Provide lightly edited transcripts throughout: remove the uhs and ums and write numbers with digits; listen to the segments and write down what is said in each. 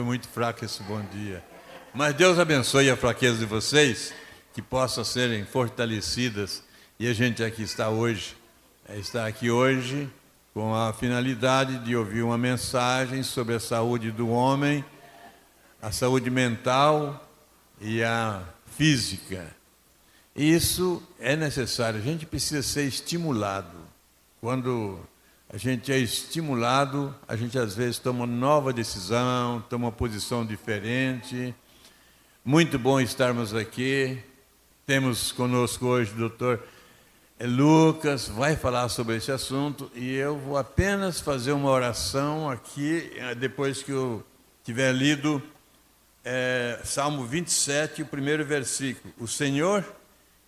Muito fraco esse bom dia. Mas Deus abençoe a fraqueza de vocês, que possam serem fortalecidas. E a gente aqui está aqui hoje com a finalidade de ouvir uma mensagem sobre a saúde do homem, a saúde mental e a física. Isso é necessário, a gente precisa ser estimulado. Quando a gente é estimulado, a gente às vezes toma uma nova decisão, toma uma posição diferente. Muito bom estarmos aqui. Temos conosco hoje o doutor Lucas, vai falar sobre esse assunto, e eu vou apenas fazer uma oração aqui, depois que eu tiver lido Salmo 27, o primeiro versículo. O Senhor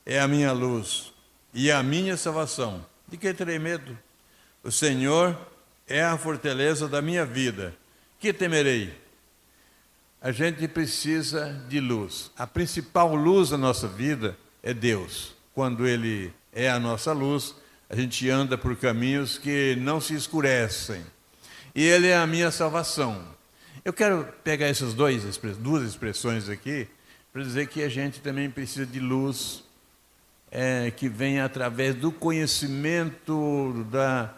é a minha luz e a minha salvação. De que terei medo? O Senhor é a fortaleza da minha vida. Que temerei? A gente precisa de luz. A principal luz da nossa vida é Deus. Quando Ele é a nossa luz, a gente anda por caminhos que não se escurecem. E Ele é a minha salvação. Eu quero pegar essas duas expressões aqui para dizer que a gente também precisa de luz que vem através do conhecimento da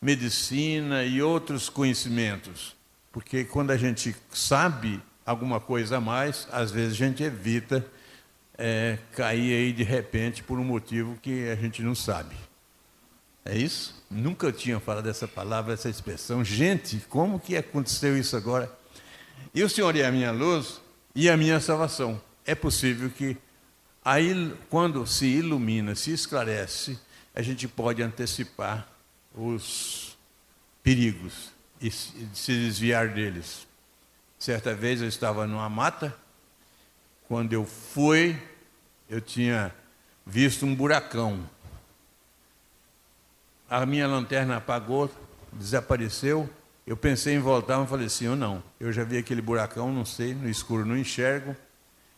medicina e outros conhecimentos. Porque quando a gente sabe alguma coisa a mais, às vezes a gente evita cair aí de repente por um motivo que a gente não sabe. É isso? Nunca tinha falado essa palavra, essa expressão. Gente, como que aconteceu isso agora? E o Senhor é a minha luz e a minha salvação. É possível que aí, quando se ilumina, se esclarece, a gente pode antecipar os perigos e se desviar deles. Certa vez eu estava numa mata, quando eu fui, eu tinha visto um buracão. A minha lanterna apagou, desapareceu. Eu pensei em voltar, mas falei assim, eu já vi aquele buracão, não sei, no escuro não enxergo.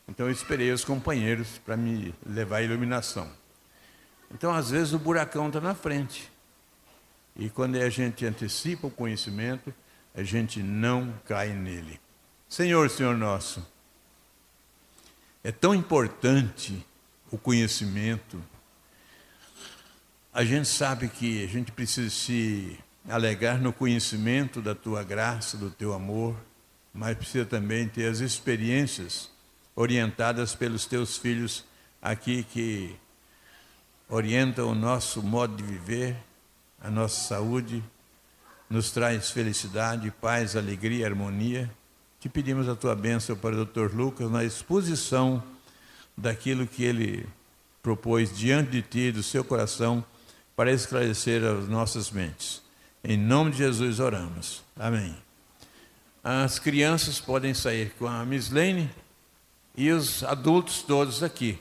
Então eu esperei os companheiros para me levar à iluminação. Então às vezes o buracão está na frente. E quando a gente antecipa o conhecimento, a gente não cai nele. Senhor nosso, é tão importante o conhecimento. A gente sabe que a gente precisa se alegar no conhecimento da Tua graça, do Teu amor, mas precisa também ter as experiências orientadas pelos Teus filhos aqui que orientam o nosso modo de viver, a nossa saúde, nos traz felicidade, paz, alegria, harmonia. Te pedimos a Tua bênção para o Dr. Lucas na exposição daquilo que ele propôs diante de Ti, do seu coração, para esclarecer as nossas mentes. Em nome de Jesus oramos. Amém. As crianças podem sair com a Miss Lane e os adultos todos aqui.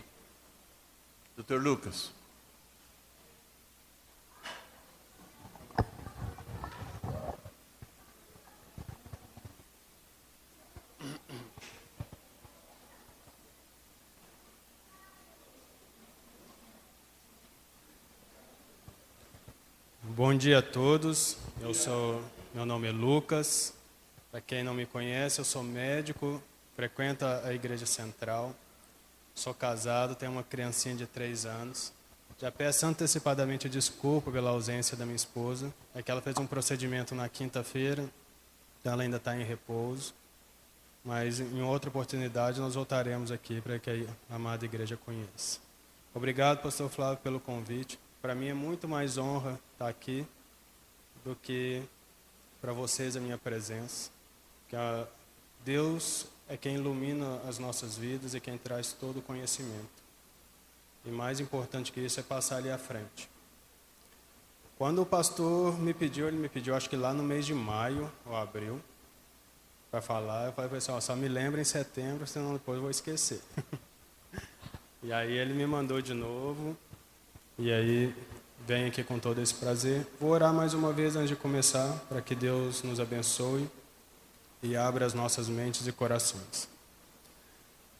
Dr. Lucas. Bom dia a todos, meu nome é Lucas, para quem não me conhece, eu sou médico, frequento a Igreja Central, sou casado, tenho uma criancinha de 3 anos. Já peço antecipadamente desculpa pela ausência da minha esposa, é que ela fez um procedimento na quinta-feira, então ela ainda está em repouso, mas em outra oportunidade nós voltaremos aqui para que a amada igreja conheça. Obrigado, pastor Flávio, pelo convite. Para mim é muito mais honra estar aqui do que para vocês a minha presença. Que Deus é quem ilumina as nossas vidas e quem traz todo o conhecimento. E mais importante que isso é passar ali à frente. Quando o pastor ele me pediu, acho que lá no mês de maio ou abril, para falar, eu falei assim, só me lembra em setembro, senão depois eu vou esquecer. E aí ele me mandou de novo. E aí, venho aqui com todo esse prazer. Vou orar mais uma vez antes de começar, para que Deus nos abençoe e abra as nossas mentes e corações.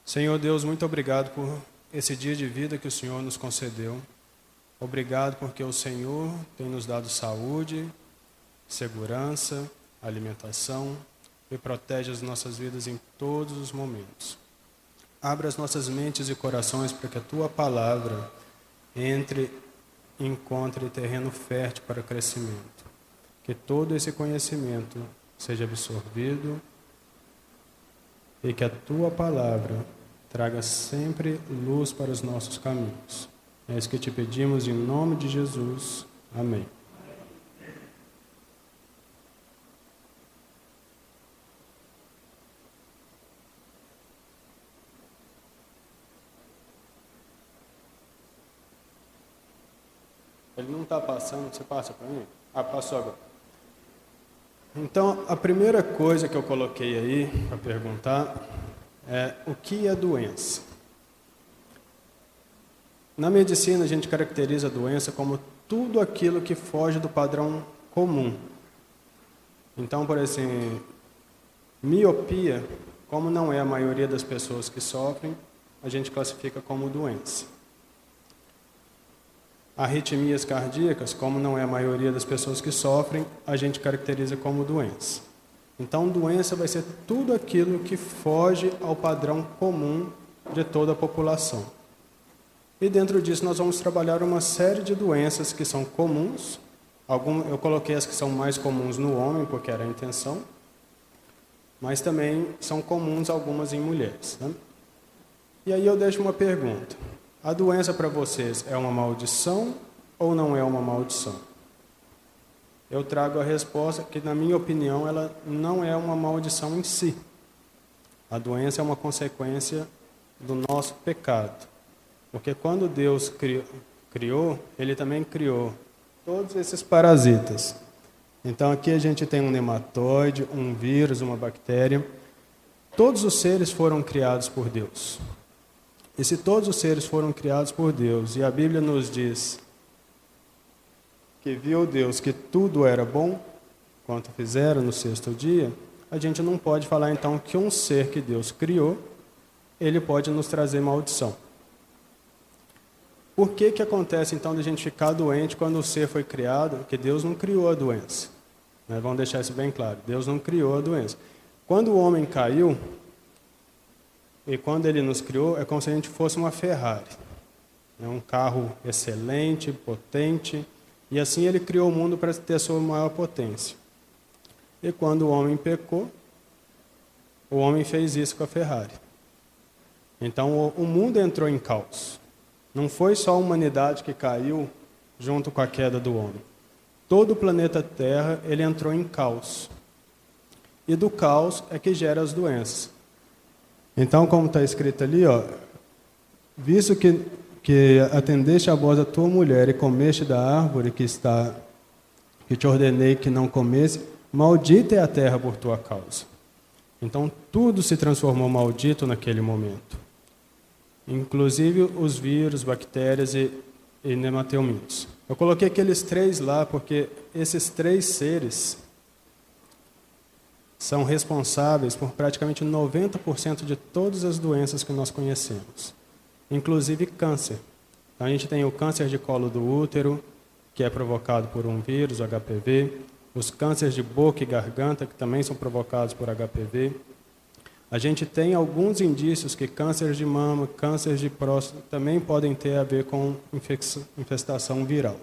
Senhor Deus, muito obrigado por esse dia de vida que o Senhor nos concedeu. Obrigado porque o Senhor tem nos dado saúde, segurança, alimentação, e protege as nossas vidas em todos os momentos. Abra as nossas mentes e corações para que a Tua palavra encontre terreno fértil para crescimento. Que todo esse conhecimento seja absorvido e que a Tua palavra traga sempre luz para os nossos caminhos. É isso que te pedimos em nome de Jesus. Amém. Ele não está passando, você passa para mim? Ah, passou agora. Então, a primeira coisa que eu coloquei aí para perguntar é o que é doença? Na medicina, a gente caracteriza a doença como tudo aquilo que foge do padrão comum. Então, por exemplo, miopia, como não é a maioria das pessoas que sofrem, a gente classifica como doença. Arritmias cardíacas, como não é a maioria das pessoas que sofrem, a gente caracteriza como doença. Então, doença vai ser tudo aquilo que foge ao padrão comum de toda a população. E dentro disso nós vamos trabalhar uma série de doenças que são comuns. Eu coloquei as que são mais comuns no homem, porque era a intenção, mas também são comuns algumas em mulheres, né? E aí eu deixo uma pergunta. A doença para vocês é uma maldição ou não é uma maldição? Eu trago a resposta que, na minha opinião, ela não é uma maldição em si. A doença é uma consequência do nosso pecado. Porque quando Deus criou, Ele também criou todos esses parasitas. Então aqui a gente tem um nematóide, um vírus, uma bactéria. Todos os seres foram criados por Deus. E se todos os seres foram criados por Deus, e a Bíblia nos diz que viu Deus que tudo era bom, quanto fizeram no sexto dia, a gente não pode falar então que um ser que Deus criou, ele pode nos trazer maldição. Por que acontece então de a gente ficar doente quando o ser foi criado? Porque Deus não criou a doença. Vamos deixar isso bem claro, Deus não criou a doença. Quando o homem caiu, e quando Ele nos criou, é como se a gente fosse uma Ferrari. É um carro excelente, potente, e assim Ele criou o mundo para ter a sua maior potência. E quando o homem pecou, o homem fez isso com a Ferrari. Então o mundo entrou em caos. Não foi só a humanidade que caiu junto com a queda do homem. Todo o planeta Terra ele entrou em caos. E do caos é que gera as doenças. Então, como está escrito ali, visto que atendeste a voz da tua mulher e comeste da árvore que te ordenei que não comesse, maldita é a terra por tua causa. Então, tudo se transformou maldito naquele momento. Inclusive os vírus, bactérias e nematelmintos. Eu coloquei aqueles 3 lá porque esses 3 seres são responsáveis por praticamente 90% de todas as doenças que nós conhecemos, inclusive câncer. Então, a gente tem o câncer de colo do útero, que é provocado por um vírus, o HPV, os cânceres de boca e garganta, que também são provocados por HPV. A gente tem alguns indícios que câncer de mama, câncer de próstata também podem ter a ver com infestação viral,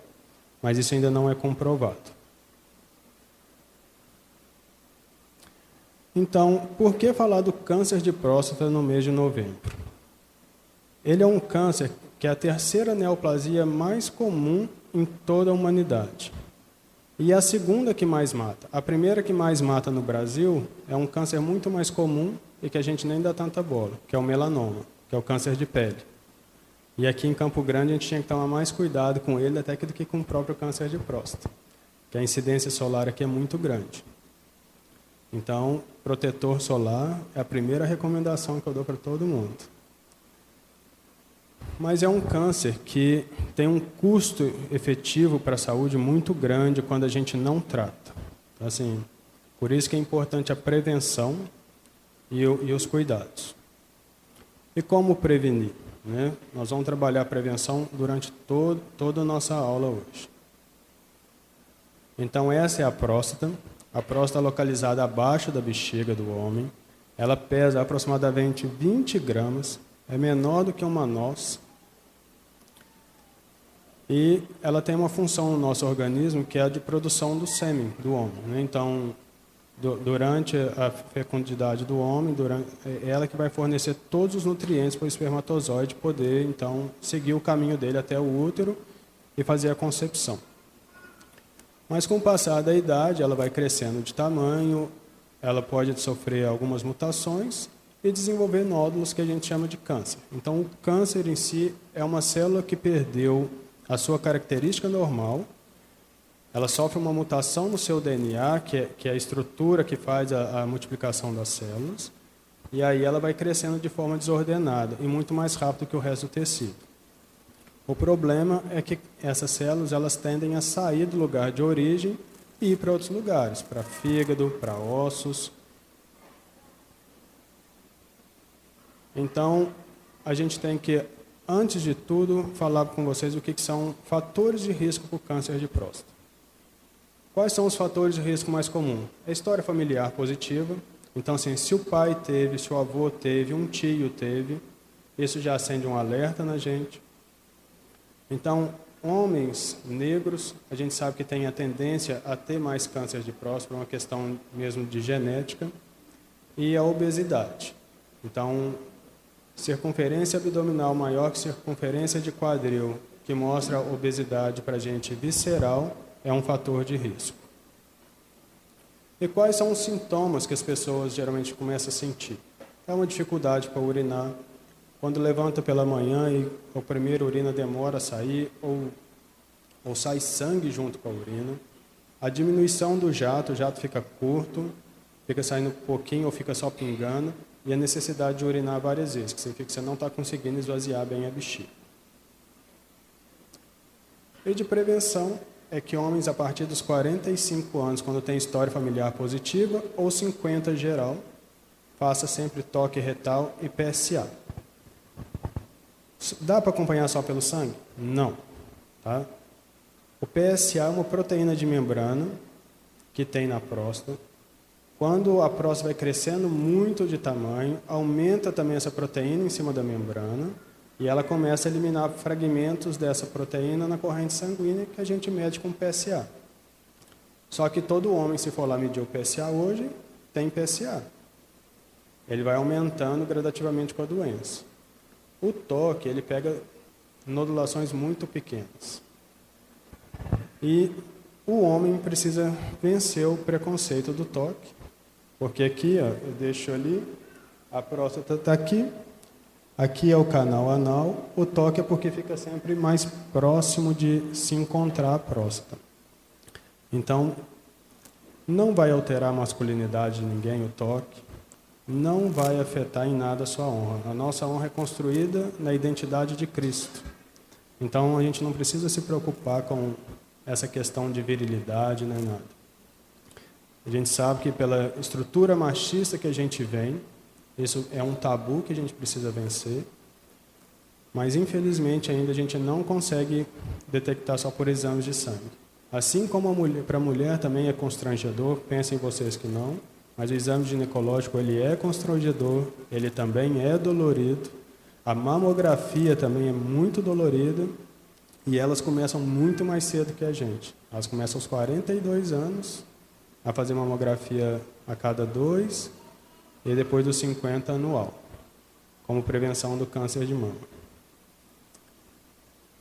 mas isso ainda não é comprovado. Então, por que falar do câncer de próstata no mês de novembro? Ele é um câncer que é a terceira neoplasia mais comum em toda a humanidade. E é a segunda que mais mata. A primeira que mais mata no Brasil é um câncer muito mais comum e que a gente nem dá tanta bola, que é o melanoma, que é o câncer de pele. E aqui em Campo Grande a gente tinha que tomar mais cuidado com ele até do que com o próprio câncer de próstata, que a incidência solar aqui é muito grande. Então, protetor solar é a primeira recomendação que eu dou para todo mundo. Mas é um câncer que tem um custo efetivo para a saúde muito grande quando a gente não trata. Assim, por isso que é importante a prevenção e os cuidados. E como prevenir? Nós vamos trabalhar a prevenção durante toda a nossa aula hoje. Então, essa é a próstata. A próstata é localizada abaixo da bexiga do homem. Ela pesa aproximadamente 20 gramas, é menor do que uma noz. E ela tem uma função no nosso organismo que é a de produção do sêmen do homem, né? Então, durante a fecundidade do homem, é ela que vai fornecer todos os nutrientes para o espermatozoide poder, então, seguir o caminho dele até o útero e fazer a concepção. Mas com o passar da idade, ela vai crescendo de tamanho, ela pode sofrer algumas mutações e desenvolver nódulos que a gente chama de câncer. Então, o câncer em si é uma célula que perdeu a sua característica normal, ela sofre uma mutação no seu DNA, que é a estrutura que faz a multiplicação das células, e aí ela vai crescendo de forma desordenada e muito mais rápido que o resto do tecido. O problema é que essas células elas tendem a sair do lugar de origem e ir para outros lugares, para fígado, para ossos. Então, a gente tem que, antes de tudo, falar com vocês o que são fatores de risco para o câncer de próstata. Quais são os fatores de risco mais comuns? A história familiar positiva. Então, assim, se o pai teve, se o avô teve, um tio teve, isso já acende um alerta na gente. Então, homens negros, a gente sabe que tem a tendência a ter mais câncer de próstata, uma questão mesmo de genética, e a obesidade. Então, circunferência abdominal maior que circunferência de quadril, que mostra obesidade para a gente visceral, é um fator de risco. E quais são os sintomas que as pessoas geralmente começam a sentir? É uma dificuldade para urinar. Quando levanta pela manhã e a primeira urina demora a sair, ou sai sangue junto com a urina. A diminuição do jato, o jato fica curto, fica saindo um pouquinho ou fica só pingando. E a necessidade de urinar várias vezes, que significa que você não está conseguindo esvaziar bem a bexiga. E de prevenção é que homens a partir dos 45 anos, quando tem história familiar positiva, ou 50 geral, faça sempre toque retal e PSA. Dá para acompanhar só pelo sangue? Não. Tá? O PSA é uma proteína de membrana que tem na próstata. Quando a próstata vai crescendo muito de tamanho, aumenta também essa proteína em cima da membrana e ela começa a eliminar fragmentos dessa proteína na corrente sanguínea que a gente mede com PSA. Só que todo homem, se for lá medir o PSA hoje, tem PSA. Ele vai aumentando gradativamente com a doença. O toque, ele pega nodulações muito pequenas. E o homem precisa vencer o preconceito do toque, porque aqui, ó, eu deixo ali, a próstata está aqui é o canal anal, o toque é porque fica sempre mais próximo de se encontrar a próstata. Então, não vai alterar a masculinidade de ninguém o toque, não vai afetar em nada a sua honra. A nossa honra é construída na identidade de Cristo. Então, a gente não precisa se preocupar com essa questão de virilidade nem nada. A gente sabe que pela estrutura machista que a gente vem, isso é um tabu que a gente precisa vencer, mas infelizmente ainda a gente não consegue detectar só por exames de sangue. Assim como para a mulher também é constrangedor, pensem vocês que não, mas o exame ginecológico ele é constrangedor, ele também é dolorido, a mamografia também é muito dolorida e elas começam muito mais cedo que a gente. Elas começam aos 42 anos a fazer mamografia a cada 2 e depois dos 50 anual, como prevenção do câncer de mama.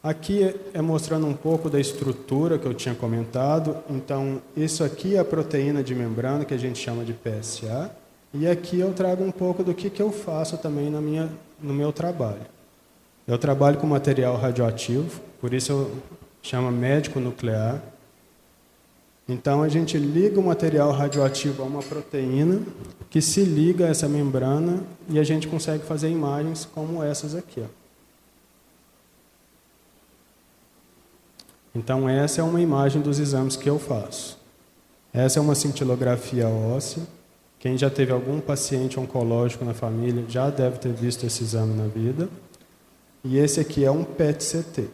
Aqui é mostrando um pouco da estrutura que eu tinha comentado. Então, isso aqui é a proteína de membrana, que a gente chama de PSA. E aqui eu trago um pouco do que eu faço também no meu trabalho. Eu trabalho com material radioativo, por isso eu chamo médico nuclear. Então, a gente liga o material radioativo a uma proteína que se liga a essa membrana e a gente consegue fazer imagens como essas aqui, ó. Então, essa é uma imagem dos exames que eu faço. Essa é uma cintilografia óssea. Quem já teve algum paciente oncológico na família já deve ter visto esse exame na vida. E esse aqui é um PET-CT.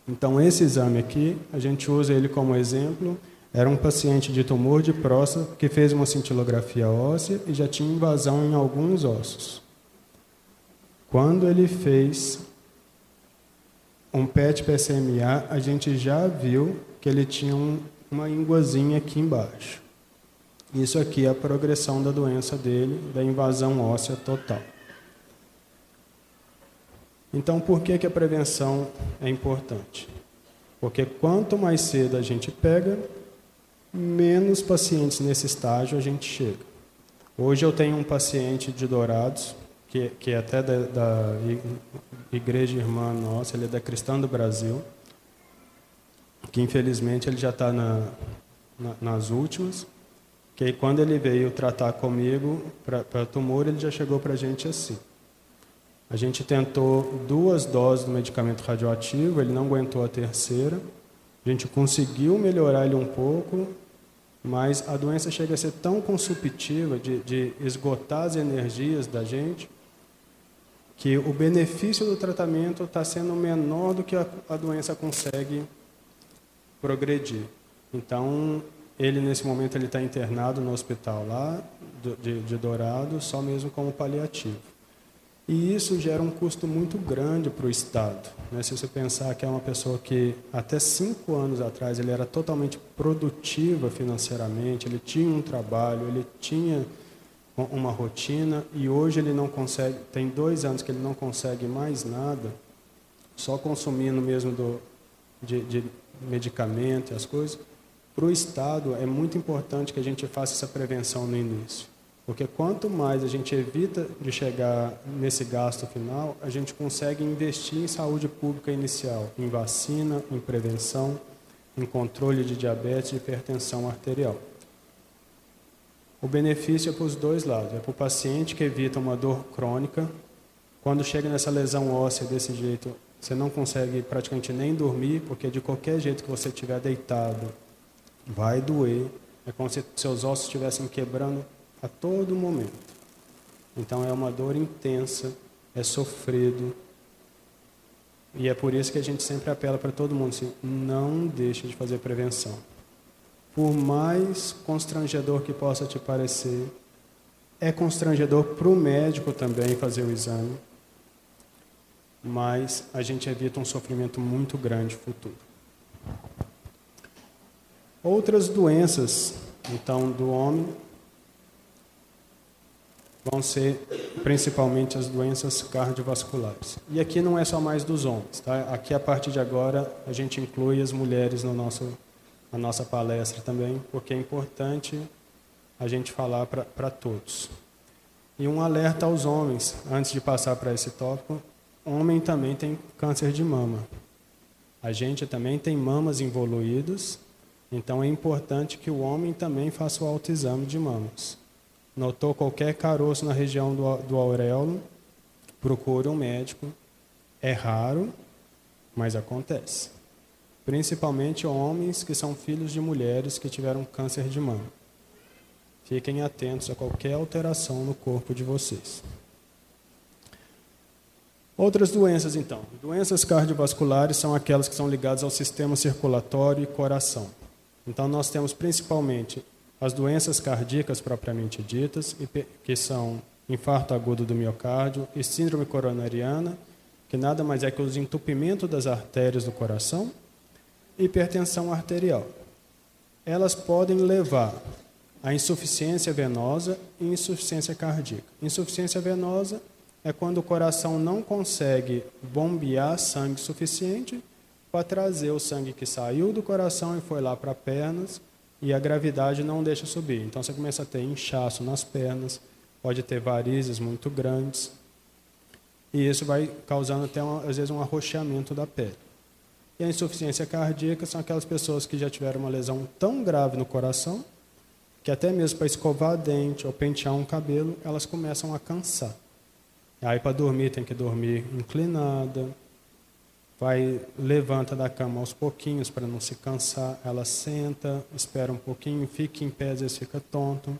Então, esse exame aqui, a gente usa ele como exemplo Era um paciente de tumor de próstata que fez uma cintilografia óssea e já tinha invasão em alguns ossos. Quando ele fez um PET-PSMA, a gente já viu que ele tinha uma ínguazinha aqui embaixo. Isso aqui é a progressão da doença dele, da invasão óssea total. Então, por que a prevenção é importante? Porque quanto mais cedo a gente pega, menos pacientes nesse estágio a gente chega. Hoje eu tenho um paciente de Dourados, que é até da igreja irmã nossa, ele é da Cristã do Brasil, que infelizmente ele já está nas últimas, que quando ele veio tratar comigo para tumor, ele já chegou para a gente assim. A gente tentou 2 doses do medicamento radioativo, ele não aguentou a terceira, a gente conseguiu melhorar ele um pouco, mas a doença chega a ser tão consumptiva de esgotar as energias da gente, que o benefício do tratamento está sendo menor do que a doença consegue progredir. Então, ele nesse momento ele está internado no hospital lá de Dourados, só mesmo como paliativo. E isso gera um custo muito grande para o Estado, né? Se você pensar que é uma pessoa que até 5 anos atrás ele era totalmente produtiva financeiramente, ele tinha um trabalho, ele tinha uma rotina, e hoje ele não consegue, tem 2 anos que ele não consegue mais nada, só consumindo mesmo de medicamento e as coisas. Para o Estado é muito importante que a gente faça essa prevenção no início, porque quanto mais a gente evita de chegar nesse gasto final, a gente consegue investir em saúde pública inicial, em vacina, em prevenção, em controle de diabetes e hipertensão arterial. O benefício é para os 2 lados. É para o paciente que evita uma dor crônica. Quando chega nessa lesão óssea desse jeito, você não consegue praticamente nem dormir, porque de qualquer jeito que você estiver deitado, vai doer. É como se seus ossos estivessem quebrando a todo momento. Então é uma dor intensa, é sofrido. E é por isso que a gente sempre apela para todo mundo assim, não deixe de fazer prevenção. Por mais constrangedor que possa te parecer, é constrangedor para o médico também fazer o exame, mas a gente evita um sofrimento muito grande futuro. Outras doenças, então, do homem, vão ser principalmente as doenças cardiovasculares. E aqui não é só mais dos homens, tá? Aqui, a partir de agora, a gente inclui as mulheres na nossa palestra também, porque é importante a gente falar para todos. E um alerta aos homens, antes de passar para esse tópico: homem também tem câncer de mama. A gente também tem mamas involuídas, então é importante que o homem também faça o autoexame de mamas. Notou qualquer caroço na região do auréolo, procure um médico. É raro, mas acontece. Principalmente homens que são filhos de mulheres que tiveram câncer de mama. Fiquem atentos a qualquer alteração no corpo de vocês. Outras doenças, então. Doenças cardiovasculares são aquelas que são ligadas ao sistema circulatório e coração. Então, nós temos principalmente as doenças cardíacas propriamente ditas, que são infarto agudo do miocárdio e síndrome coronariana, que nada mais é que o desentupimento das artérias do coração, e hipertensão arterial. Elas podem levar à insuficiência venosa e insuficiência cardíaca. Insuficiência venosa é quando o coração não consegue bombear sangue suficiente para trazer o sangue que saiu do coração e foi lá para as pernas, e a gravidade não deixa subir. Então você começa a ter inchaço nas pernas, pode ter varizes muito grandes, e isso vai causando até, às vezes, um arroxeamento da pele. E a insuficiência cardíaca são aquelas pessoas que já tiveram uma lesão tão grave no coração, que até mesmo para escovar dente ou pentear um cabelo, elas começam a cansar. Aí para dormir tem que dormir inclinada, levanta da cama aos pouquinhos para não se cansar, ela senta, espera um pouquinho, fica em pé, às vezes fica tonto.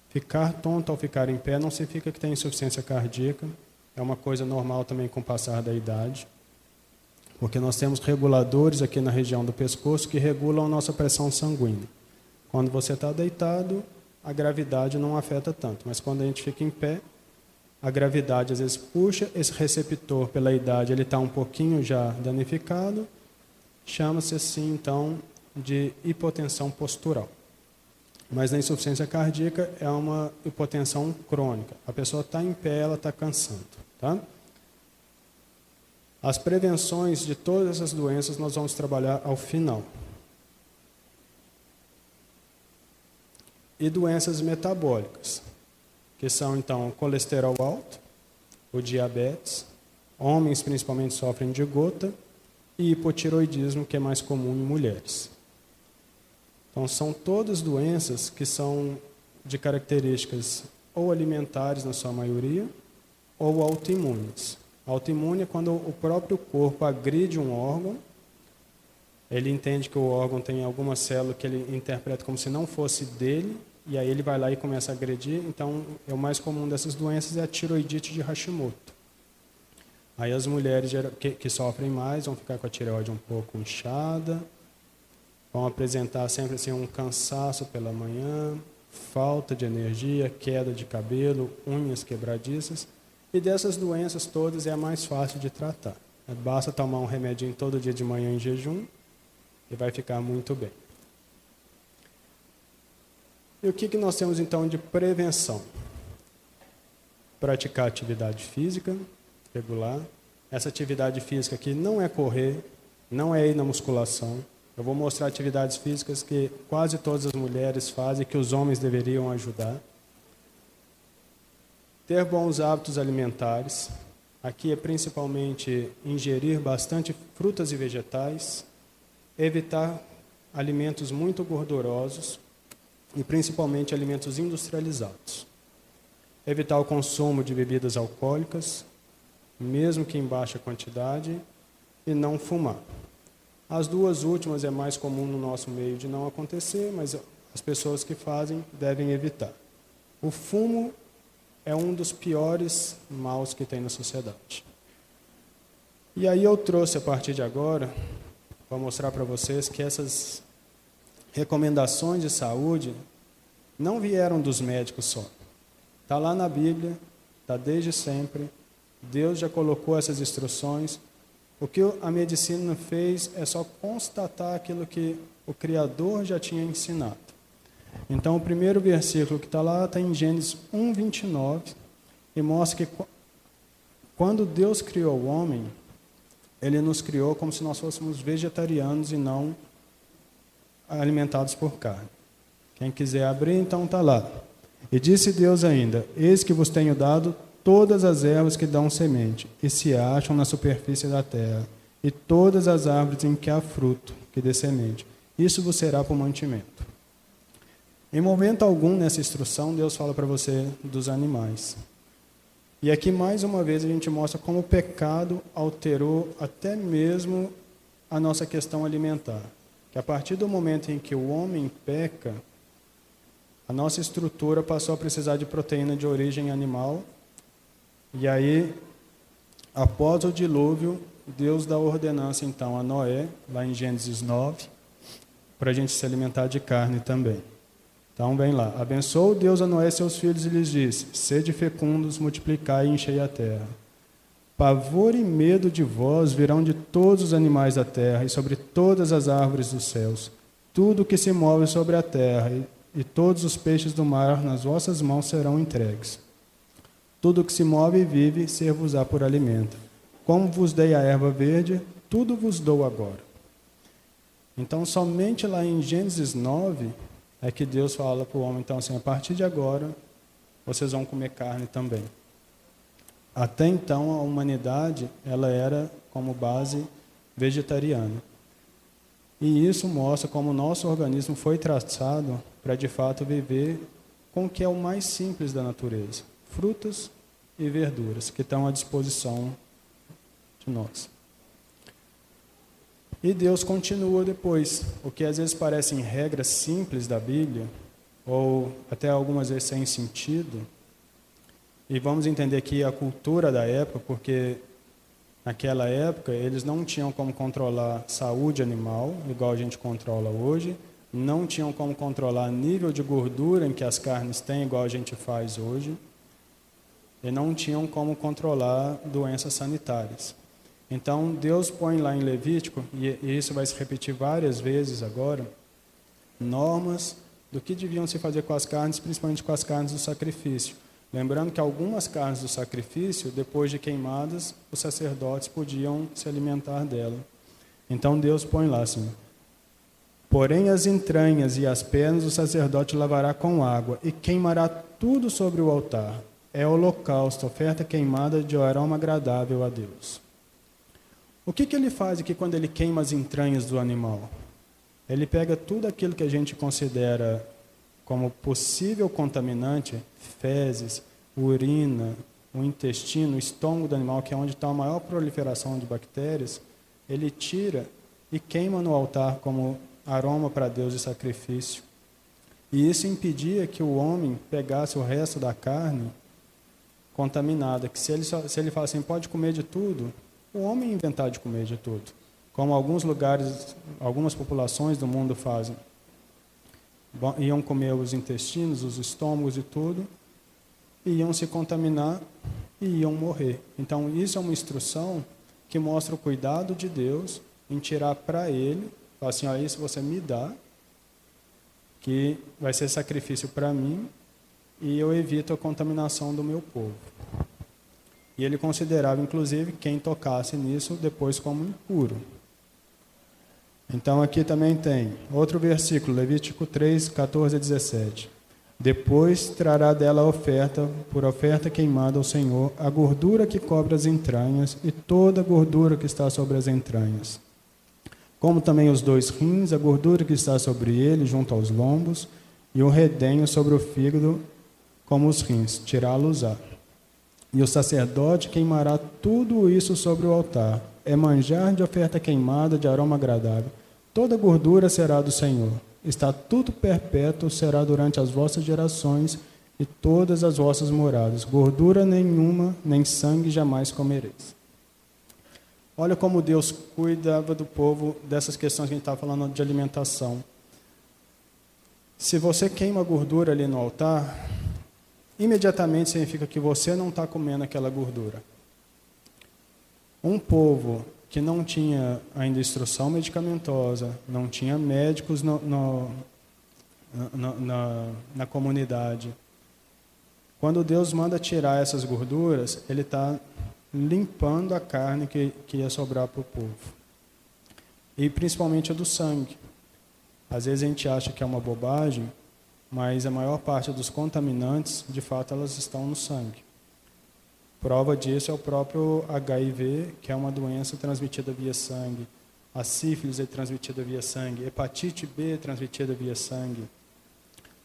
Ficar tonto ao ficar em pé não significa que tem insuficiência cardíaca, é uma coisa normal também com o passar da idade. Porque nós temos reguladores aqui na região do pescoço que regulam a nossa pressão sanguínea. Quando você está deitado, a gravidade não afeta tanto, mas quando a gente fica em pé, a gravidade às vezes puxa, esse receptor pela idade ele está um pouquinho já danificado, chama-se assim então de hipotensão postural. Mas na insuficiência cardíaca é uma hipotensão crônica. A pessoa está em pé, ela está cansando. Tá? As prevenções de todas essas doenças nós vamos trabalhar ao final. E doenças metabólicas, que são então o colesterol alto, o diabetes, homens principalmente sofrem de gota, e hipotiroidismo, que é mais comum em mulheres. Então são todas doenças que são de características ou alimentares na sua maioria, ou autoimunes. Autoimune é quando o próprio corpo agride um órgão, ele entende que o órgão tem alguma célula que ele interpreta como se não fosse dele, e aí ele vai lá e começa a agredir. Então, o mais comum dessas doenças é a tiroidite de Hashimoto. Aí as mulheres que sofrem mais vão ficar com a tireoide um pouco inchada, vão apresentar sempre assim, um cansaço pela manhã, falta de energia, queda de cabelo, unhas quebradiças. E dessas doenças todas é a mais fácil de tratar. Basta tomar um remedinho todo dia de manhã em jejum e vai ficar muito bem. E o que nós temos então de prevenção? Praticar atividade física regular. Essa atividade física aqui não é correr, não é ir na musculação. Eu vou mostrar atividades físicas que quase todas as mulheres fazem, que os homens deveriam ajudar. Ter bons hábitos alimentares. Aqui é principalmente ingerir bastante frutas e vegetais, evitar alimentos muito gordurosos e principalmente alimentos industrializados. Evitar o consumo de bebidas alcoólicas, mesmo que em baixa quantidade, e não fumar. As duas últimas é mais comum no nosso meio de não acontecer, mas as pessoas que fazem devem evitar. O fumo é um dos piores maus que tem na sociedade. E aí eu trouxe a partir de agora, para mostrar para vocês que essas recomendações de saúde não vieram dos médicos só. Está lá na Bíblia, está desde sempre. Deus já colocou essas instruções. O que a medicina fez é só constatar aquilo que o Criador já tinha ensinado. Então, o primeiro versículo que está lá está em Gênesis 1:29 e mostra que quando Deus criou o homem, Ele nos criou como se nós fôssemos vegetarianos e não alimentados por carne. Quem quiser abrir, então está lá. E disse Deus ainda: eis que vos tenho dado todas as ervas que dão semente e se acham na superfície da terra, e todas as árvores em que há fruto que dê semente. Isso vos será por mantimento. Em momento algum nessa instrução, Deus fala para você dos animais. E aqui, mais uma vez, a gente mostra como o pecado alterou até mesmo a nossa questão alimentar. Que a partir do momento em que o homem peca, a nossa estrutura passou a precisar de proteína de origem animal. E aí, após o dilúvio, Deus dá ordenança, então, a Noé, lá em Gênesis 9, para a gente se alimentar de carne também. Então, vem lá. Abençoou Deus a Noé e seus filhos e lhes disse: sede fecundos, multiplicai e enchei a terra. Pavor e medo de vós virão de todos os animais da terra e sobre todas as árvores dos céus. Tudo que se move sobre a terra e todos os peixes do mar nas vossas mãos serão entregues. Tudo que se move e vive, ser-vos-á por alimento. Como vos dei a erva verde, tudo vos dou agora. Então, somente lá em Gênesis 9, é que Deus fala para o homem, então, assim, a partir de agora, vocês vão comer carne também. Até então, a humanidade, ela era, como base, vegetariana. E isso mostra como o nosso organismo foi traçado para, de fato, viver com o que é o mais simples da natureza. Frutas e verduras, que estão à disposição de nós. E Deus continua depois, o que às vezes parecem regras simples da Bíblia, ou até algumas vezes sem sentido, e vamos entender aqui a cultura da época, porque naquela época, eles não tinham como controlar saúde animal, igual a gente controla hoje, não tinham como controlar nível de gordura em que as carnes têm, igual a gente faz hoje, e não tinham como controlar doenças sanitárias. Então, Deus põe lá em Levítico, e isso vai se repetir várias vezes agora, normas do que deviam se fazer com as carnes, principalmente com as carnes do sacrifício. Lembrando que algumas carnes do sacrifício, depois de queimadas, os sacerdotes podiam se alimentar dela. Então Deus põe lá assim: porém as entranhas e as pernas o sacerdote lavará com água e queimará tudo sobre o altar. É holocausto, oferta queimada de aroma agradável a Deus. O que ele faz aqui quando ele queima as entranhas do animal? Ele pega tudo aquilo que a gente considera como possível contaminante, fezes, urina, o intestino, o estômago do animal, que é onde está a maior proliferação de bactérias, ele tira e queima no altar como aroma para Deus e sacrifício. E isso impedia que o homem pegasse o resto da carne contaminada, que se ele fala assim, pode comer de tudo, o homem ia inventar de comer de tudo, como alguns lugares, algumas populações do mundo fazem. Iam comer os intestinos, os estômagos e tudo, iam se contaminar e iam morrer. Então, isso é uma instrução que mostra o cuidado de Deus em tirar para ele, falar assim, ó, isso você me dá, que vai ser sacrifício para mim, e eu evito a contaminação do meu povo. E ele considerava, inclusive, quem tocasse nisso depois como impuro. Então aqui também tem outro versículo, Levítico 3, 14 a 17. Depois trará dela a oferta, por oferta queimada ao Senhor, a gordura que cobre as entranhas e toda a gordura que está sobre as entranhas. Como também os 2 rins, a gordura que está sobre ele, junto aos lombos, e o redenho sobre o fígado, como os rins, tirá-los-á. E o sacerdote queimará tudo isso sobre o altar. É manjar de oferta queimada de aroma agradável. Toda gordura será do Senhor. Estatuto perpétuo será durante as vossas gerações e todas as vossas moradas. Gordura nenhuma, nem sangue jamais comereis. Olha como Deus cuidava do povo dessas questões que a gente estava falando de alimentação. Se você queima gordura ali no altar, imediatamente significa que você não está comendo aquela gordura. Um povo que não tinha ainda instrução medicamentosa, não tinha médicos na comunidade. Quando Deus manda tirar essas gorduras, Ele está limpando a carne que ia sobrar para o povo. E principalmente a do sangue. Às vezes a gente acha que é uma bobagem, mas a maior parte dos contaminantes, de fato, elas estão no sangue. Prova disso é o próprio HIV, que é uma doença transmitida via sangue. A sífilis é transmitida via sangue. Hepatite B é transmitida via sangue.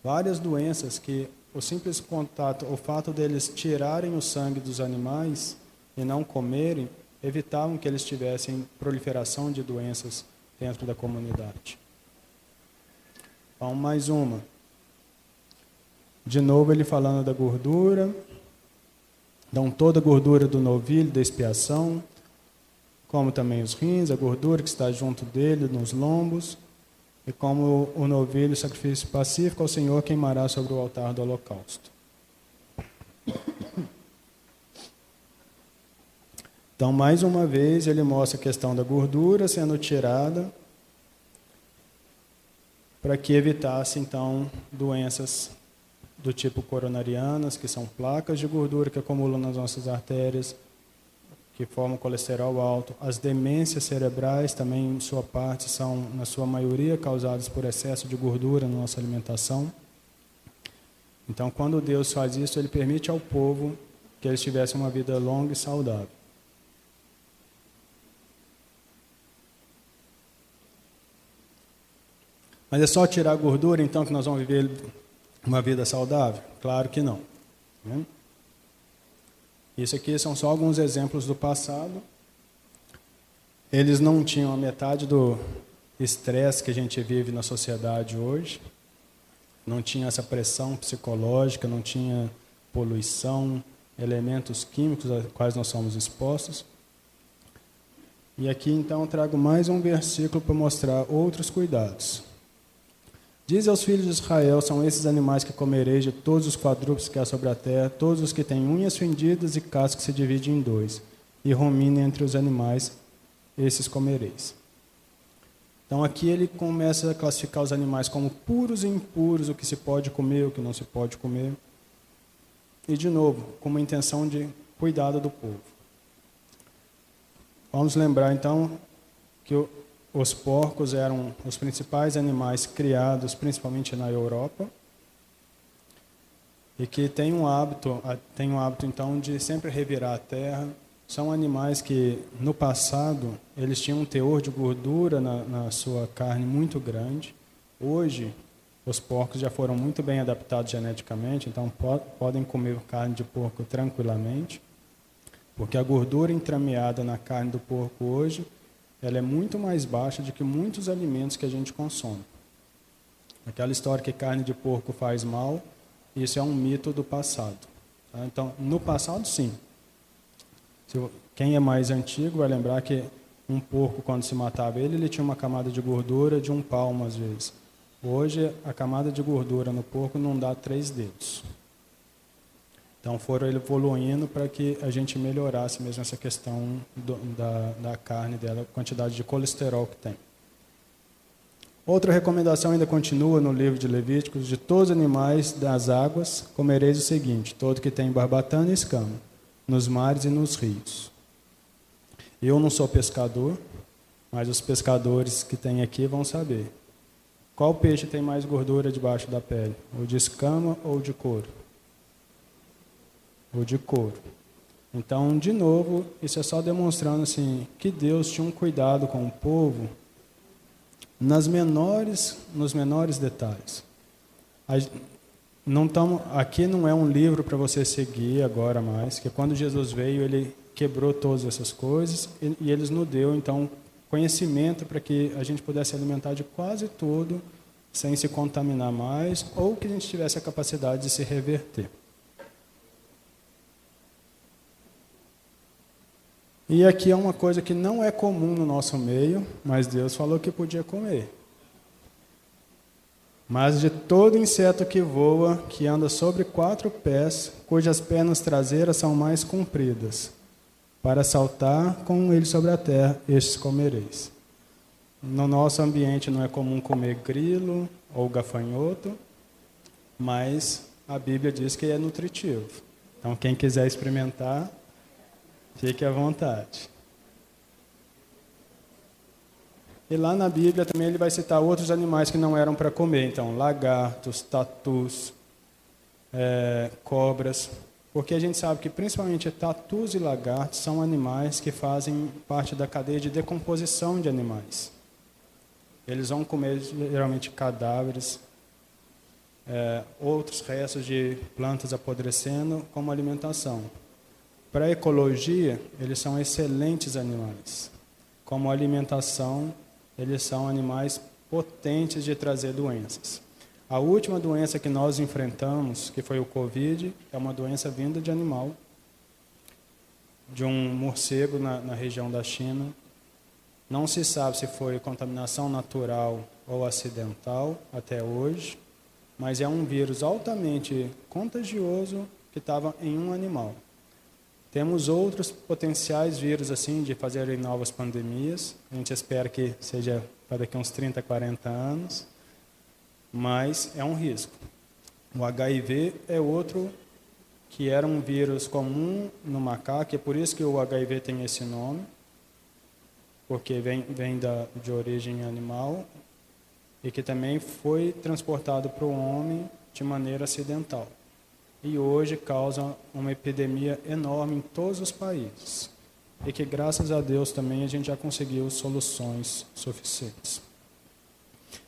Várias doenças que o simples contato, o fato deles tirarem o sangue dos animais e não comerem, evitavam que eles tivessem proliferação de doenças dentro da comunidade. Então, mais uma. De novo ele falando da gordura. Dão toda a gordura do novilho da expiação, como também os rins, a gordura que está junto dele, nos lombos, e como o novilho, sacrifício pacífico ao Senhor, queimará sobre o altar do holocausto. Então, mais uma vez, ele mostra a questão da gordura sendo tirada, para que evitasse, então, doenças do tipo coronarianas, que são placas de gordura que acumulam nas nossas artérias, que formam colesterol alto. As demências cerebrais também, em sua parte, são, na sua maioria, causadas por excesso de gordura na nossa alimentação. Então, quando Deus faz isso, Ele permite ao povo que eles tivessem uma vida longa e saudável. Mas é só tirar a gordura, então, que nós vamos viver uma vida saudável? Claro que não. Né? Isso aqui são só alguns exemplos do passado. Eles não tinham a metade do estresse que a gente vive na sociedade hoje. Não tinha essa pressão psicológica, não tinha poluição, elementos químicos aos quais nós somos expostos. E aqui então trago mais um versículo para mostrar outros cuidados. Diz aos filhos de Israel: são esses animais que comereis de todos os quadrúpedes que há sobre a terra, todos os que têm unhas fendidas e casco que se divide em dois, e ruminem entre os animais, esses comereis. Então aqui ele começa a classificar os animais como puros e impuros, o que se pode comer, o que não se pode comer. E de novo, com uma intenção de cuidado do povo. Vamos lembrar então que os porcos eram os principais animais criados principalmente na Europa e que tem um hábito então de sempre revirar a terra. São animais que no passado eles tinham um teor de gordura na sua carne muito grande. Hoje os porcos já foram muito bem adaptados geneticamente, então podem comer carne de porco tranquilamente, porque a gordura entremeada na carne do porco hoje ela é muito mais baixa do que muitos alimentos que a gente consome. Aquela história que carne de porco faz mal, isso é um mito do passado. Tá? Então, no passado, sim. Quem é mais antigo vai lembrar que um porco, quando se matava ele tinha uma camada de gordura de um palmo, às vezes. Hoje, a camada de gordura no porco não dá 3 dedos. Então, foram evoluindo para que a gente melhorasse mesmo essa questão da carne dela, a quantidade de colesterol que tem. Outra recomendação ainda continua no livro de Levíticos: de todos os animais das águas comereis o seguinte: todo que tem barbatana e escama, nos mares e nos rios. Eu não sou pescador, mas os pescadores que tem aqui vão saber. Qual peixe tem mais gordura debaixo da pele? O de escama ou de couro? O de couro. Então, de novo, isso é só demonstrando assim que Deus tinha um cuidado com o povo nos menores detalhes. Aqui não é um livro para você seguir agora mais, que quando Jesus veio, ele quebrou todas essas coisas e ele nos deu, então, conhecimento para que a gente pudesse alimentar de quase tudo sem se contaminar mais ou que a gente tivesse a capacidade de se reverter. E aqui é uma coisa que não é comum no nosso meio, mas Deus falou que podia comer. Mas de todo inseto que voa, que anda sobre 4 pés, cujas pernas traseiras são mais compridas, para saltar com ele sobre a terra, estes comereis. No nosso ambiente não é comum comer grilo ou gafanhoto, mas a Bíblia diz que é nutritivo. Então quem quiser experimentar, fique à vontade. E lá na Bíblia também ele vai citar outros animais que não eram para comer. Então, lagartos, tatus, cobras. Porque a gente sabe que principalmente tatus e lagartos são animais que fazem parte da cadeia de decomposição de animais. Eles vão comer geralmente cadáveres, outros restos de plantas apodrecendo como alimentação. Para a ecologia, eles são excelentes animais. Como alimentação, eles são animais potentes de trazer doenças. A última doença que nós enfrentamos, que foi o Covid, é uma doença vinda de animal, de um morcego na região da China. Não se sabe se foi contaminação natural ou acidental até hoje, mas é um vírus altamente contagioso que estava em um animal. Temos outros potenciais vírus assim de fazerem novas pandemias. A gente espera que seja para daqui a uns 30, 40 anos, mas é um risco. O HIV é outro que era um vírus comum no macaco, é por isso que o HIV tem esse nome, porque vem de origem animal e que também foi transportado para o homem de maneira acidental. E hoje causa uma epidemia enorme em todos os países. E que, graças a Deus, também a gente já conseguiu soluções suficientes.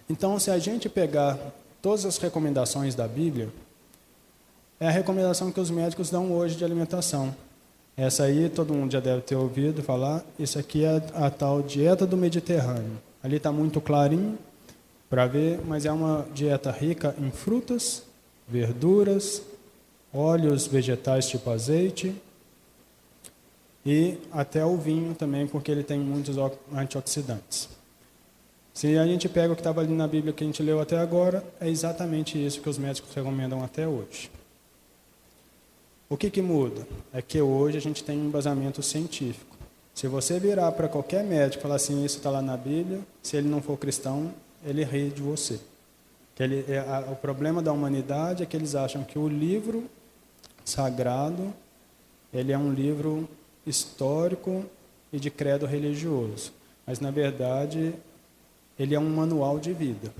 Então, se a gente pegar todas as recomendações da Bíblia, é a recomendação que os médicos dão hoje de alimentação. Essa aí todo mundo já deve ter ouvido falar. Isso aqui é a tal dieta do Mediterrâneo. Ali está muito clarinho para ver, mas é uma dieta rica em frutas, verduras, óleos vegetais tipo azeite, E até o vinho também, porque ele tem muitos antioxidantes. Se a gente pega o que estava ali na Bíblia que a gente leu até agora, é exatamente isso que os médicos recomendam até hoje. O que muda? É que hoje a gente tem um embasamento científico. Se você virar para qualquer médico e falar assim, isso está lá na Bíblia, se ele não for cristão, ele ri de você. O problema da humanidade é que eles acham que o livro sagrado, ele é um livro histórico e de credo religioso. Mas, na verdade, ele é um manual de vida.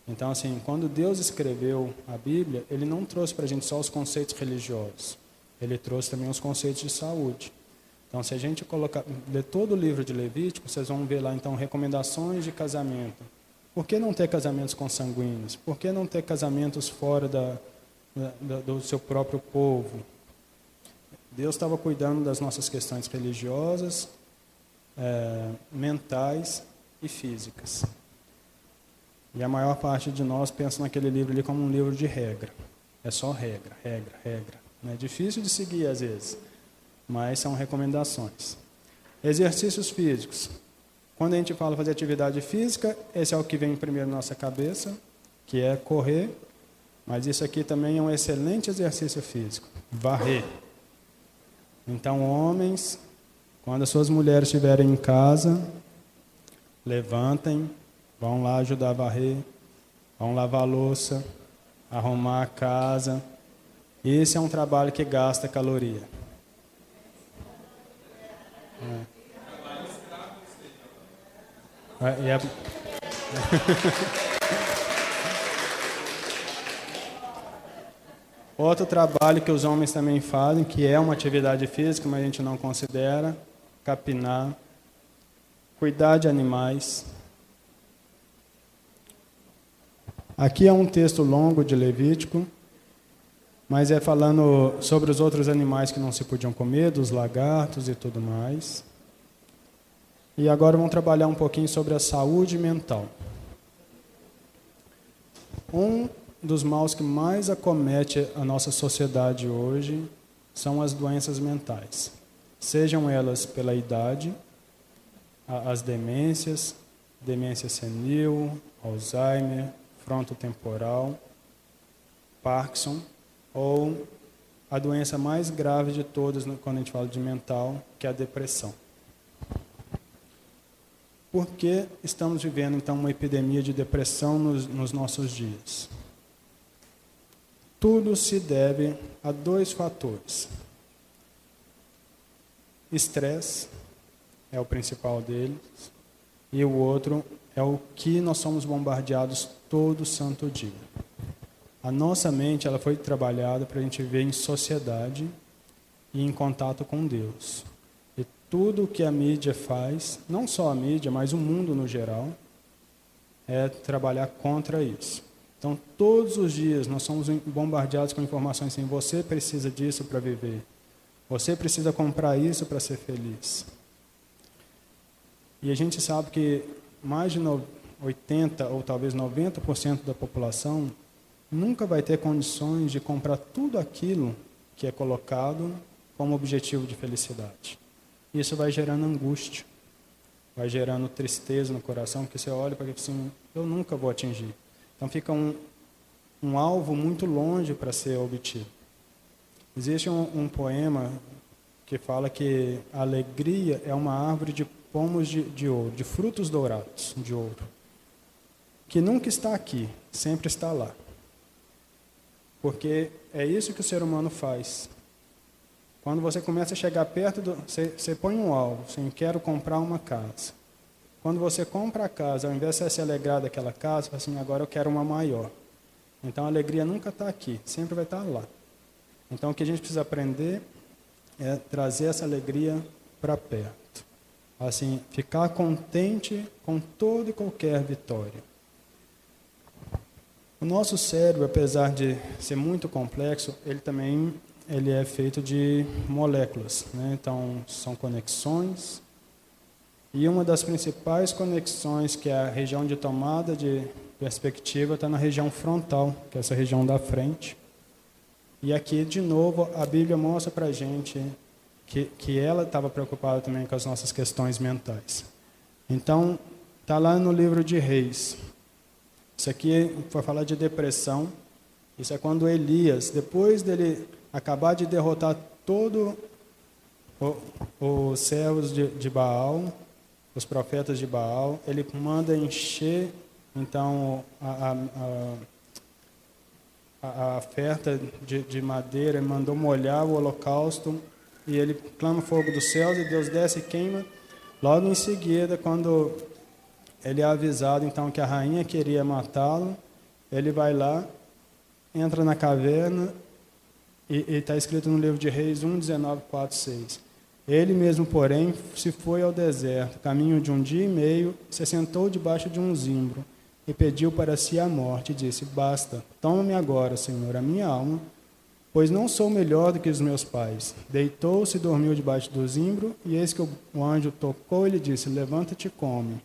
Então, assim, quando Deus escreveu a Bíblia, ele não trouxe para a gente só os conceitos religiosos. Ele trouxe também os conceitos de saúde. Então, se a gente ler todo o livro de Levítico, vocês vão ver lá, então, recomendações de casamento. Por que não ter casamentos consanguíneos? Por que não ter casamentos fora do seu próprio povo? Deus estava cuidando das nossas questões religiosas, mentais e físicas. E a maior parte de nós pensa naquele livro ali como um livro de regra. É só regra, regra, regra. É difícil de seguir às vezes, mas são recomendações. Exercícios físicos. Quando a gente fala fazer atividade física, esse é o que vem primeiro na nossa cabeça, que é correr. Mas isso aqui também é um excelente exercício físico. Varrer. Então, homens, quando as suas mulheres estiverem em casa, levantem, vão lá ajudar a varrer, vão lavar a louça, arrumar a casa. Esse é um trabalho que gasta caloria. Outro trabalho que os homens também fazem, que é uma atividade física, mas a gente não considera, capinar, cuidar de animais. Aqui é um texto longo de Levítico, mas é falando sobre os outros animais que não se podiam comer, dos lagartos e tudo mais. E agora vamos trabalhar um pouquinho sobre a saúde mental. Um dos males que mais acomete a nossa sociedade hoje são as doenças mentais. Sejam elas pela idade, as demências, demência senil, Alzheimer, frontotemporal, Parkinson, ou a doença mais grave de todas quando a gente fala de mental, que é a depressão. Por que estamos vivendo, então, uma epidemia de depressão nos nossos dias? Tudo se deve a dois fatores. Estresse é o principal deles, e o outro é o que nós somos bombardeados todo santo dia. A nossa mente ela foi trabalhada para a gente viver em sociedade e em contato com Deus. E tudo o que a mídia faz, não só a mídia, mas o mundo no geral, é trabalhar contra isso. Então, todos os dias nós somos bombardeados com informações assim, você precisa disso para viver. Você precisa comprar isso para ser feliz. E a gente sabe que mais de 80% ou talvez 90% da população nunca vai ter condições de comprar tudo aquilo que é colocado como objetivo de felicidade. Isso vai gerando angústia, vai gerando tristeza no coração, porque você olha para aquilo assim, eu nunca vou atingir. Então fica um alvo muito longe para ser obtido. Existe um poema que fala que a alegria é uma árvore de pomos de ouro, de frutos dourados de ouro, que nunca está aqui, sempre está lá. Porque é isso que o ser humano faz. Quando você começa a chegar perto você põe um alvo, assim, quero comprar uma casa. Quando você compra a casa, ao invés de você se alegrar daquela casa, você fala assim, agora eu quero uma maior. Então a alegria nunca está aqui, sempre vai estar lá. Então o que a gente precisa aprender é trazer essa alegria para perto. Assim, ficar contente com toda e qualquer vitória. O nosso cérebro, apesar de ser muito complexo, ele é feito de moléculas, né? Então, são conexões. E uma das principais conexões, que é a região de tomada de perspectiva, está na região frontal, que é essa região da frente. E aqui, de novo, a Bíblia mostra para a gente que ela estava preocupada também com as nossas questões mentais. Então, está lá no livro de Reis. Isso aqui foi falar de depressão. Isso é quando Elias, depois dele acabar de derrotar todos os servos de Baal, os profetas de Baal, ele manda encher, então, a oferta de madeira, ele mandou molhar o holocausto, e ele clama fogo dos céus, e Deus desce e queima. Logo em seguida, quando ele é avisado, então, que a rainha queria matá-lo, ele vai lá, entra na caverna, e está escrito no livro de Reis 1, 19, 4, 6. Ele mesmo, porém, se foi ao deserto, caminho de 1 dia e meio, se sentou debaixo de um zimbro, e pediu para si a morte, e disse: basta, toma-me agora, Senhor, a minha alma, pois não sou melhor do que os meus pais. Deitou-se e dormiu debaixo do zimbro, e eis que o anjo tocou e lhe disse: levanta-te e come.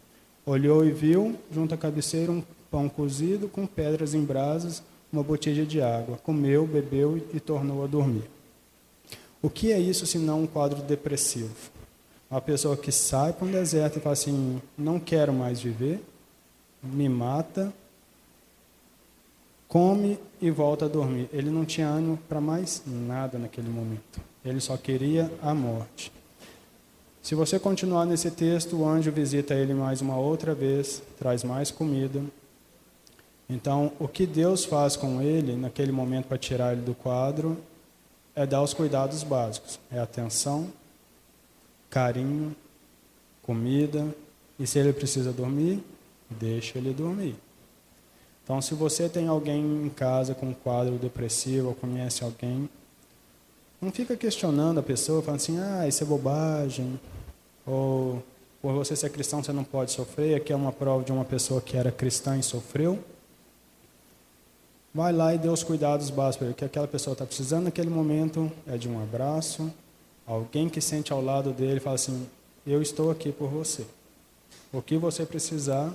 Olhou e viu, junto à cabeceira, um pão cozido com pedras em brasas, uma botija de água. Comeu, bebeu e tornou a dormir. O que é isso senão um quadro depressivo? Uma pessoa que sai para um deserto e fala assim: não quero mais viver, me mata, come e volta a dormir. Ele não tinha ânimo para mais nada naquele momento. Ele só queria a morte. Se você continuar nesse texto, o anjo visita ele mais uma outra vez, traz mais comida. Então, o que Deus faz com ele naquele momento para tirar ele do quadro é dar os cuidados básicos. É atenção, carinho, comida. E se ele precisa dormir, deixa ele dormir. Então, se você tem alguém em casa com um quadro depressivo, ou conhece alguém, não fica questionando a pessoa, falando assim: isso é bobagem. Ou, por você ser cristão, você não pode sofrer. Aqui é uma prova de uma pessoa que era cristã e sofreu. Vai lá e dê os cuidados básicos para ele. O que aquela pessoa está precisando naquele momento é de um abraço, alguém que sente ao lado dele e fala assim: eu estou aqui por você. O que você precisar,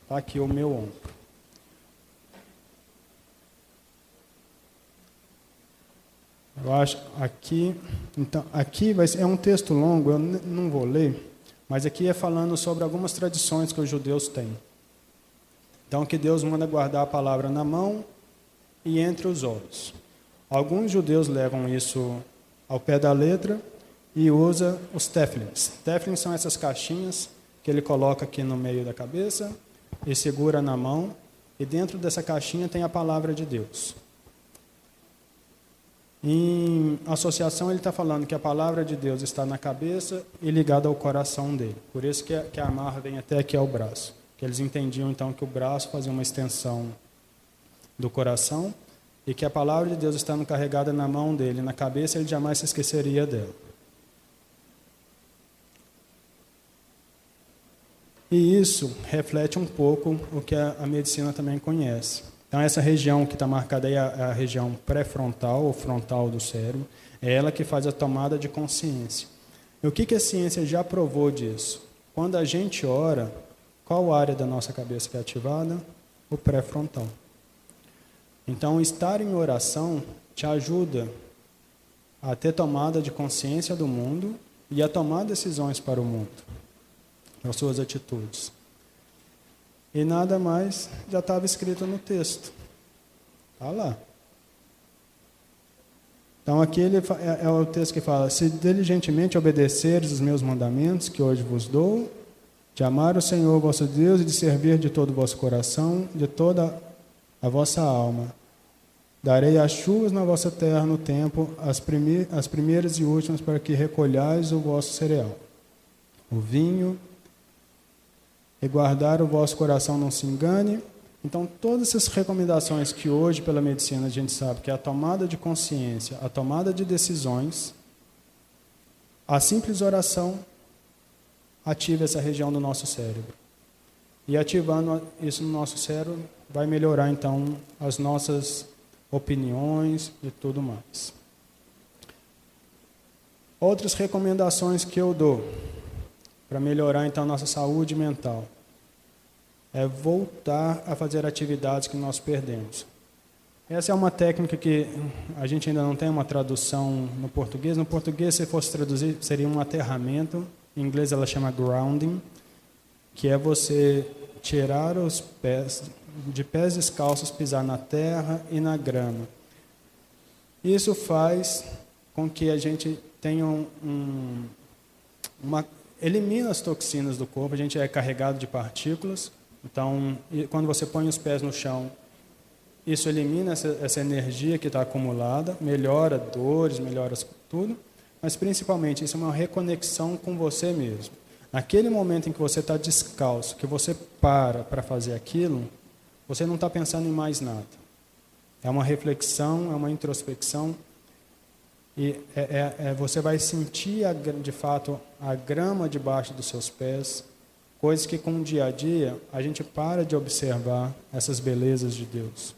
está aqui o meu ombro. Eu acho aqui, então, aqui é um texto longo, eu não vou ler, mas aqui é falando sobre algumas tradições que os judeus têm. Então, que Deus manda guardar a palavra na mão e entre os olhos. Alguns judeus levam isso ao pé da letra e usa os tefilins. Tefilins são essas caixinhas que ele coloca aqui no meio da cabeça e segura na mão, e dentro dessa caixinha tem a palavra de Deus. Em associação, ele está falando que a palavra de Deus está na cabeça e ligada ao coração dele. Por isso que a amarra vem até aqui ao braço. Que eles entendiam, então, que o braço fazia uma extensão do coração e que a palavra de Deus estando carregada na mão dele, na cabeça, ele jamais se esqueceria dela. E isso reflete um pouco o que a medicina também conhece. Então, essa região que está marcada aí, a região pré-frontal ou frontal do cérebro, é ela que faz a tomada de consciência. E o que a ciência já provou disso? Quando a gente ora, qual área da nossa cabeça que é ativada? O pré-frontal. Então, estar em oração te ajuda a ter tomada de consciência do mundo e a tomar decisões para o mundo, as suas atitudes. E nada mais já estava escrito no texto. Está lá. Então, aqui é o texto que fala: se diligentemente obedeceres os meus mandamentos, que hoje vos dou, de amar o Senhor vosso Deus e de servir de todo o vosso coração, de toda a vossa alma. Darei as chuvas na vossa terra no tempo, as primeiras e últimas, para que recolhais o vosso cereal, o vinho, e guardar o vosso coração não se engane. Então, todas essas recomendações que hoje, pela medicina, a gente sabe que é a tomada de consciência, a tomada de decisões, a simples oração ativa essa região do nosso cérebro. E ativando isso no nosso cérebro, vai melhorar, então, as nossas opiniões e tudo mais. Outras recomendações que eu dou para melhorar, então, nossa saúde mental é voltar a fazer atividades que nós perdemos. Essa é uma técnica que a gente ainda não tem uma tradução no português. No português, se fosse traduzir, seria um aterramento. Em inglês, ela chama grounding, que é você tirar os pés, de pés descalços, pisar na terra e na grama. Isso faz com que a gente tenha elimina as toxinas do corpo, a gente é carregado de partículas. Então, quando você põe os pés no chão, isso elimina essa energia que está acumulada, melhora dores, melhora tudo, mas principalmente isso é uma reconexão com você mesmo. Naquele momento em que você está descalço, que você para fazer aquilo, você não está pensando em mais nada. É uma reflexão, é uma introspecção, e você vai sentir de fato a grama debaixo dos seus pés, coisas que com o dia a dia a gente para de observar essas belezas de Deus.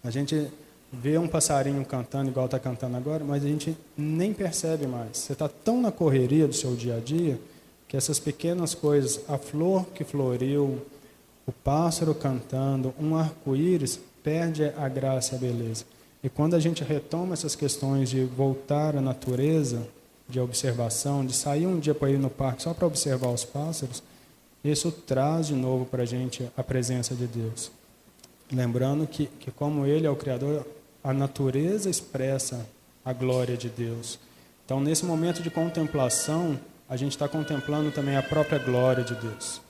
A gente vê um passarinho cantando igual está cantando agora, mas a gente nem percebe mais. Você está tão na correria do seu dia a dia que essas pequenas coisas, a flor que floriu, o pássaro cantando, um arco-íris, perde a graça e a beleza. E quando a gente retoma essas questões de voltar à natureza, de observação, de sair um dia para ir no parque só para observar os pássaros, isso traz de novo para a gente a presença de Deus. Lembrando que como Ele é o Criador, a natureza expressa a glória de Deus. Então, nesse momento de contemplação, a gente está contemplando também a própria glória de Deus.